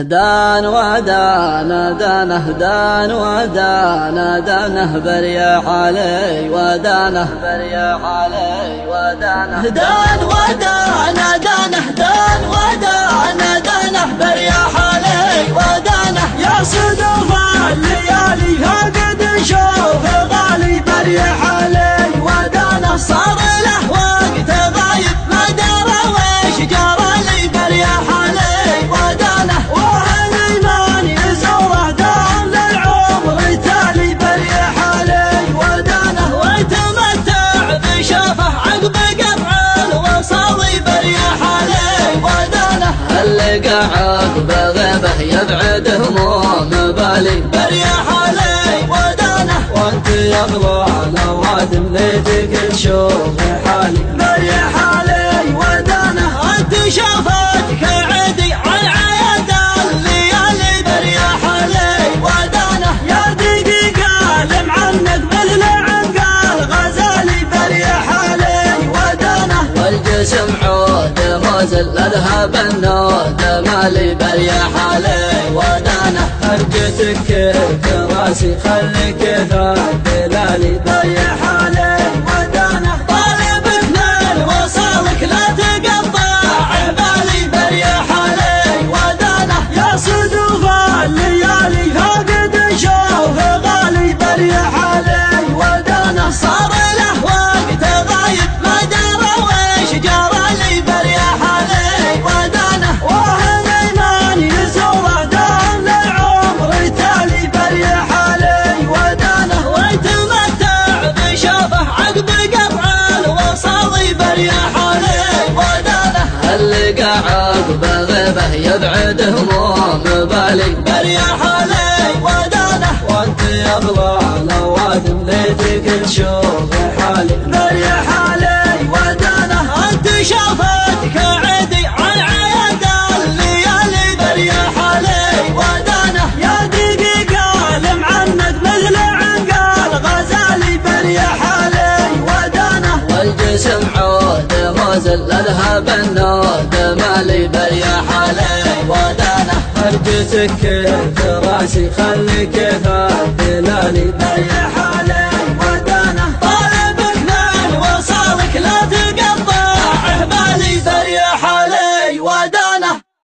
دان ودانه دانه دان ودانه دانه بريح علي ودانه بريح علي ودانه دان ودانه دانه دان ودانه دانه بريح علي ودانه يا صدف الليالي فقد نشوف غالي بريح علي ودانه صار له وقت غايب ما درى وش جرى لي بريح علي ودانه اللي قاعد بغيبه يبعد هموم بالي بريح علي ودانه وانت يغلى نوادم ليتك تشوف حالي بريح علي ودانه انت شافتك عدي عن عياد الليالي بريح علي ودانه يا دقيقة لم عنك مثل عنقال غزالي بريح علي ودانه والجسم عود موزل اذهب النود مالي بريح علي ودانه ارجتك كراسي خليك ذات دلالي بريح علي ودانه طالبك من وصالك لا تقطع بالي بريح علي ودانه يا صدوف الليالي فقد نشوف غالي بريح علي ودانه صار له وقت غايب ما درى وش جرى لي بريح علي ودانه وهم ايمان يزور دام للعمر تالي بريح علي ودانه ويتمتع بشوفه عقب قطع الوصال بريح علي ودانه اللي قاعد بغيبه يبعد هموم بالي بريح علي ودانه وانت يغلى نوادم ليتك تشوف حالي بريح علي ودانه انت شافتك عدي عن عياد الليالي بريح علي ودانه يا دقيقة لم عنك مثل عنقال غزالي بريح علي ودانه والجسم عود موزل اذهب النود مالي بريح علي ودانه ارجتك كراسي خليك ذات دلالي